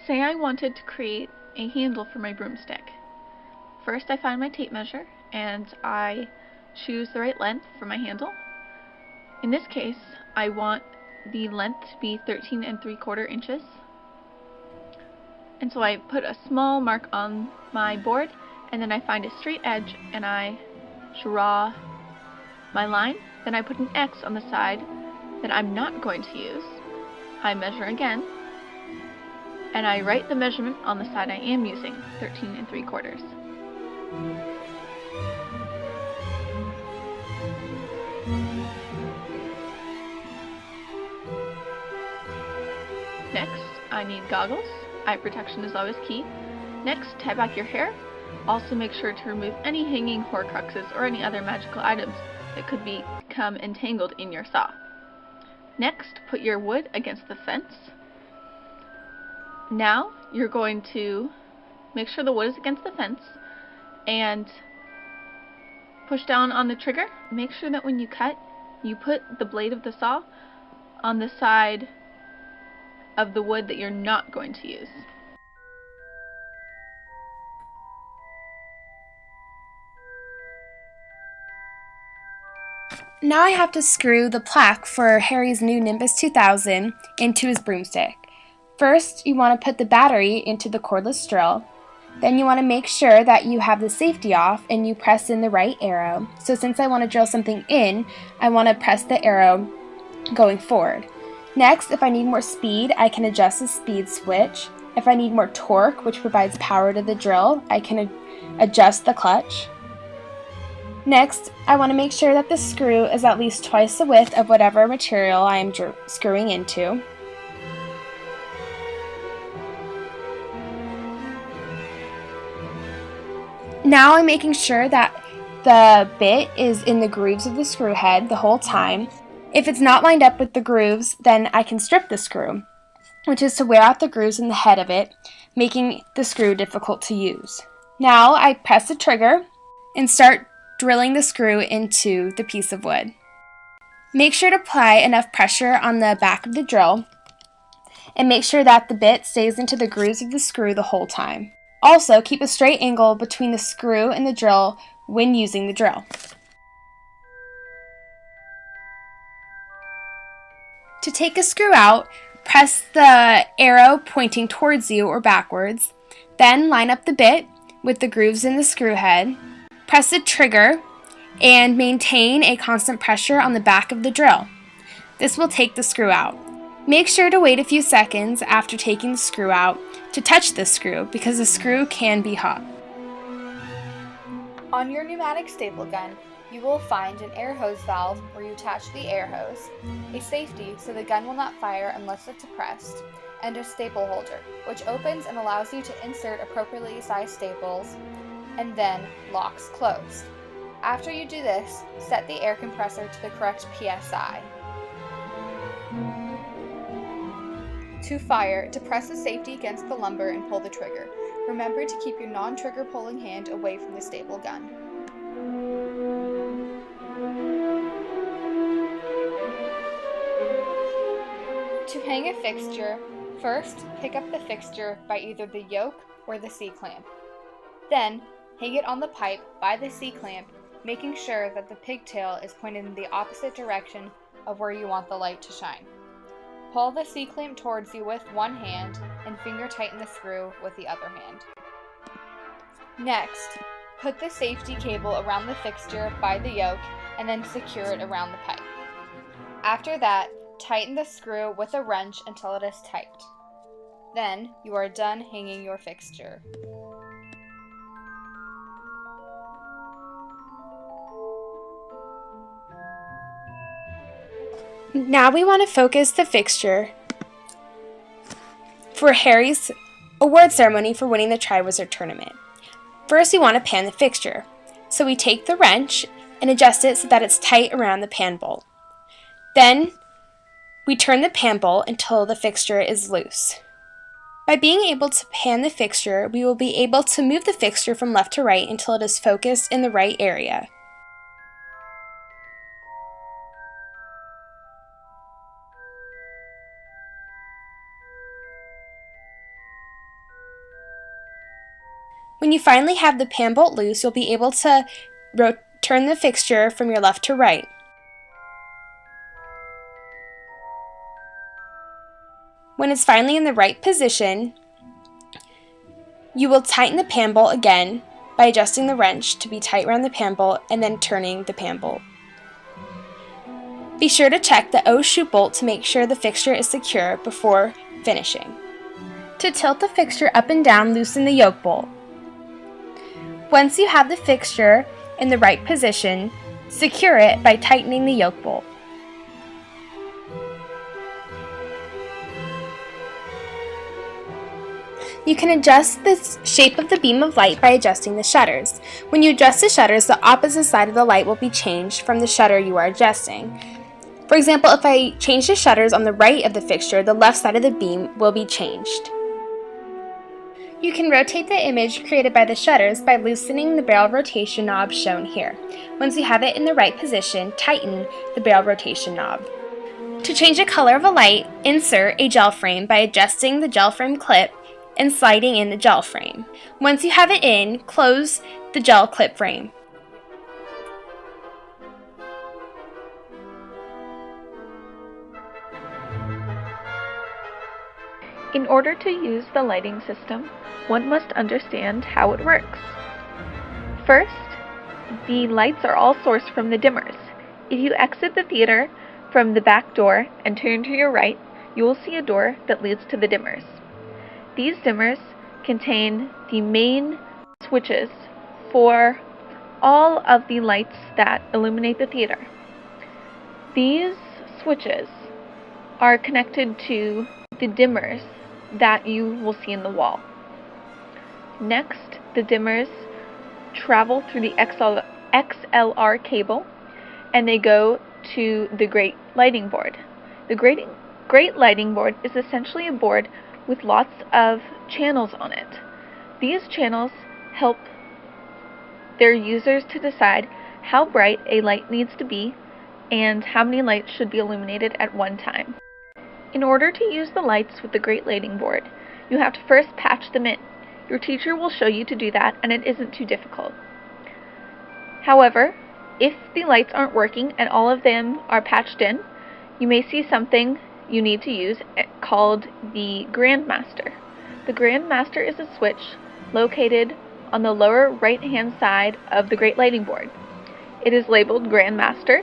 say I wanted to create a handle for my broomstick. First I find my tape measure and I choose the right length for my handle. In this case, I want the length to be 13 3/4 inches. And so I put a small mark on my board, and then I find a straight edge and I draw my line. Then I put an X on the side that I'm not going to use. I measure again, and I write the measurement on the side I am using, 13 3/4. Next, I need goggles. Eye protection is always key. Next, tie back your hair. Also make sure to remove any hanging horcruxes or any other magical items that could become entangled in your saw. Next, put your wood against the fence. Now, you're going to make sure the wood is against the fence and push down on the trigger. Make sure that when you cut, you put the blade of the saw on the side of the wood that you're not going to use. Now I have to screw the plaque for Harry's new Nimbus 2000 into his broomstick. First, you want to put the battery into the cordless drill. Then you want to make sure that you have the safety off and you press in the right arrow. So since I want to drill something in, I want to press the arrow going forward. Next, if I need more speed, I can adjust the speed switch. If I need more torque, which provides power to the drill, I can adjust the clutch. Next, I want to make sure that the screw is at least twice the width of whatever material I am screwing into. Now I'm making sure that the bit is in the grooves of the screw head the whole time. If it's not lined up with the grooves, then I can strip the screw, which is to wear out the grooves in the head of it, making the screw difficult to use. Now I press the trigger and start drilling the screw into the piece of wood. Make sure to apply enough pressure on the back of the drill and make sure that the bit stays into the grooves of the screw the whole time. Also, keep a straight angle between the screw and the drill when using the drill. To take a screw out, press the arrow pointing towards you or backwards, then line up the bit with the grooves in the screw head. Press the trigger and maintain a constant pressure on the back of the drill. This will take the screw out. Make sure to wait a few seconds after taking the screw out to touch the screw because the screw can be hot. On your pneumatic staple gun, you will find an air hose valve where you attach the air hose, a safety so the gun will not fire unless it's pressed, and a staple holder, which opens and allows you to insert appropriately sized staples and then locks closed. After you do this, set the air compressor to the correct PSI. To fire, depress the safety against the lumber and pull the trigger. Remember to keep your non-trigger pulling hand away from the staple gun. To hang a fixture, first pick up the fixture by either the yoke or the C-clamp. Then, hang it on the pipe by the C-clamp, making sure that the pigtail is pointed in the opposite direction of where you want the light to shine. Pull the C-clamp towards you with one hand and finger tighten the screw with the other hand. Next, put the safety cable around the fixture by the yoke and then secure it around the pipe. After that, tighten the screw with a wrench until it is tight. Then, you are done hanging your fixture. Now we want to focus the fixture for Harry's award ceremony for winning the Triwizard Tournament. First, we want to pan the fixture. So we take the wrench and adjust it so that it's tight around the pan bolt. Then, we turn the pan bolt until the fixture is loose. By being able to pan the fixture, we will be able to move the fixture from left to right until it is focused in the right area. When you finally have the pan bolt loose, you'll be able to turn the fixture from your left to right. When it's finally in the right position, you will tighten the pan bolt again by adjusting the wrench to be tight around the pan bolt and then turning the pan bolt. Be sure to check the O-shoe bolt to make sure the fixture is secure before finishing. To tilt the fixture up and down, loosen the yoke bolt. Once you have the fixture in the right position, secure it by tightening the yoke bolt. You can adjust the shape of the beam of light by adjusting the shutters. When you adjust the shutters, the opposite side of the light will be changed from the shutter you are adjusting. For example, if I change the shutters on the right of the fixture, the left side of the beam will be changed. You can rotate the image created by the shutters by loosening the barrel rotation knob shown here. Once you have it in the right position, tighten the barrel rotation knob. To change the color of a light, insert a gel frame by adjusting the gel frame clip and sliding in the gel frame. Once you have it in, close the gel clip frame. In order to use the lighting system, one must understand how it works. First, the lights are all sourced from the dimmers. If you exit the theater from the back door and turn to your right, you will see a door that leads to the dimmers. These dimmers contain the main switches for all of the lights that illuminate the theater. These switches are connected to the dimmers that you will see in the wall. Next, the dimmers travel through the XLR cable and they go to the Great Lighting Board. The Great Lighting Board is essentially a board with lots of channels on it. These channels help their users to decide how bright a light needs to be and how many lights should be illuminated at one time. In order to use the lights with the Great Lighting Board, you have to first patch them in. Your teacher will show you to do that, and it isn't too difficult. However, if the lights aren't working and all of them are patched in, you may see something you need to use called the Grandmaster. The Grandmaster is a switch located on the lower right-hand side of the Great Lighting Board. It is labeled Grandmaster,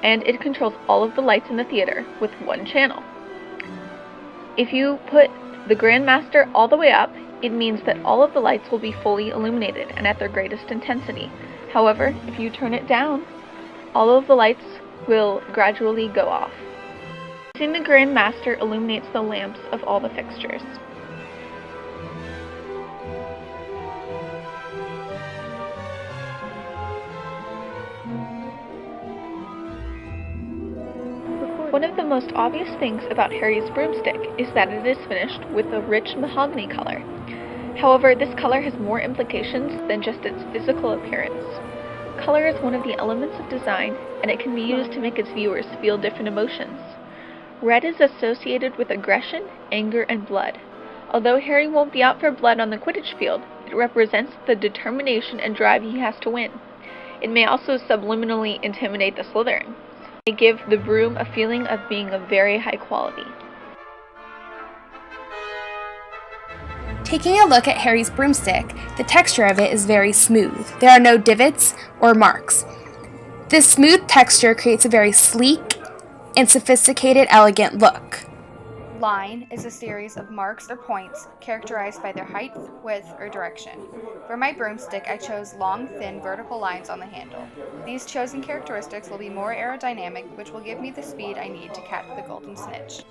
and it controls all of the lights in the theater with one channel. If you put the Grandmaster all the way up, it means that all of the lights will be fully illuminated and at their greatest intensity. However, if you turn it down, all of the lights will gradually go off. Using the Grandmaster illuminates the lamps of all the fixtures. One of the most obvious things about Harry's broomstick is that it is finished with a rich mahogany color. However, this color has more implications than just its physical appearance. Color is one of the elements of design, and it can be used to make its viewers feel different emotions. Red is associated with aggression, anger, and blood. Although Harry won't be out for blood on the Quidditch field, it represents the determination and drive he has to win. It may also subliminally intimidate the Slytherins. It may give the broom a feeling of being of very high quality. Taking a look at Harry's broomstick, the texture of it is very smooth. There are no divots or marks. This smooth texture creates a very sleek and sophisticated, elegant look. Line is a series of marks or points characterized by their height, width, or direction. For my broomstick, I chose long, thin, vertical lines on the handle. These chosen characteristics will be more aerodynamic, which will give me the speed I need to catch the golden snitch.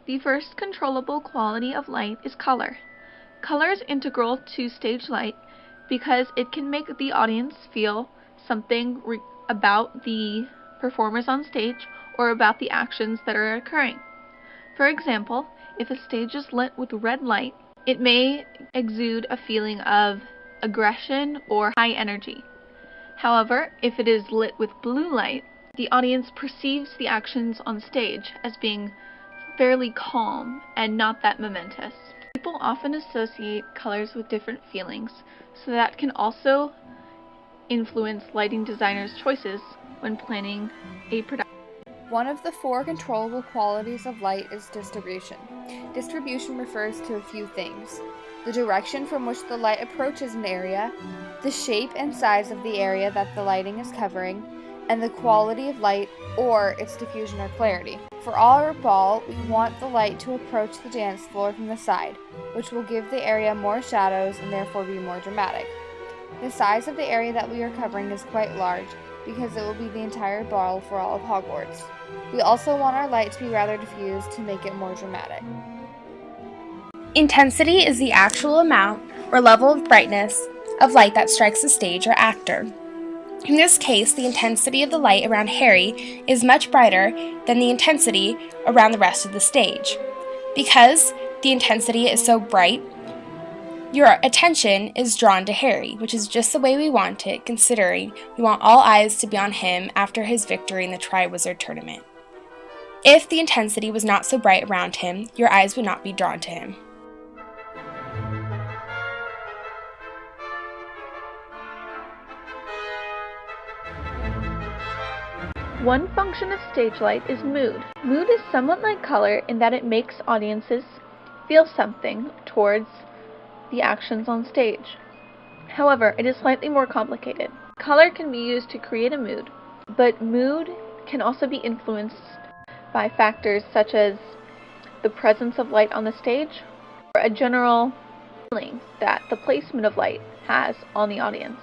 The first controllable quality of light is color. Color is integral to stage light because it can make the audience feel something about the performers on stage or about the actions that are occurring. For example, if a stage is lit with red light, it may exude a feeling of aggression or high energy. However, if it is lit with blue light, the audience perceives the actions on stage as being fairly calm and not that momentous. People often associate colors with different feelings, so that can also influence lighting designers' choices when planning a production. One of the 4 controllable qualities of light is distribution. Distribution refers to a few things: the direction from which the light approaches an area, the shape and size of the area that the lighting is covering, and the quality of light or its diffusion or clarity. For our ball, we want the light to approach the dance floor from the side, which will give the area more shadows and therefore be more dramatic. The size of the area that we are covering is quite large, because it will be the entire ball for all of Hogwarts. We also want our light to be rather diffused to make it more dramatic. Intensity is the actual amount or level of brightness of light that strikes a stage or actor. In this case, the intensity of the light around Harry is much brighter than the intensity around the rest of the stage. Because the intensity is so bright, your attention is drawn to Harry, which is just the way we want it, considering we want all eyes to be on him after his victory in the Triwizard Tournament. If the intensity was not so bright around him, your eyes would not be drawn to him. One function of stage light is mood. Mood is somewhat like color in that it makes audiences feel something towards the actions on stage. However, it is slightly more complicated. Color can be used to create a mood, but mood can also be influenced by factors such as the presence of light on the stage or a general feeling that the placement of light has on the audience.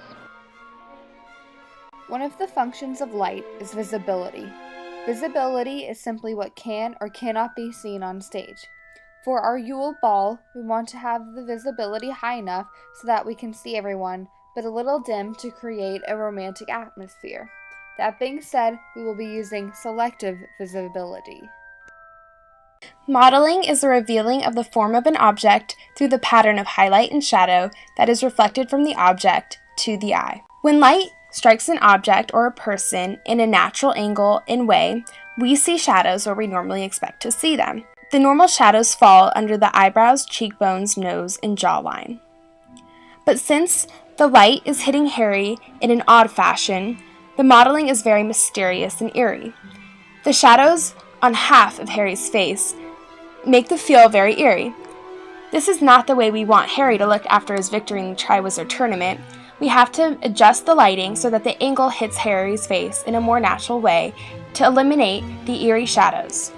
One of the functions of light is visibility. Visibility is simply what can or cannot be seen on stage. For our Yule Ball, we want to have the visibility high enough so that we can see everyone, but a little dim to create a romantic atmosphere. That being said, we will be using selective visibility. Modeling is the revealing of the form of an object through the pattern of highlight and shadow that is reflected from the object to the eye. When light strikes an object or a person in a natural angle and way, we see shadows where we normally expect to see them. The normal shadows fall under the eyebrows, cheekbones, nose, and jawline. But since the light is hitting Harry in an odd fashion, the modeling is very mysterious and eerie. The shadows on half of Harry's face make the feel very eerie. This is not the way we want Harry to look after his victory in the Triwizard Tournament. We have to adjust the lighting so that the angle hits Harry's face in a more natural way to eliminate the eerie shadows.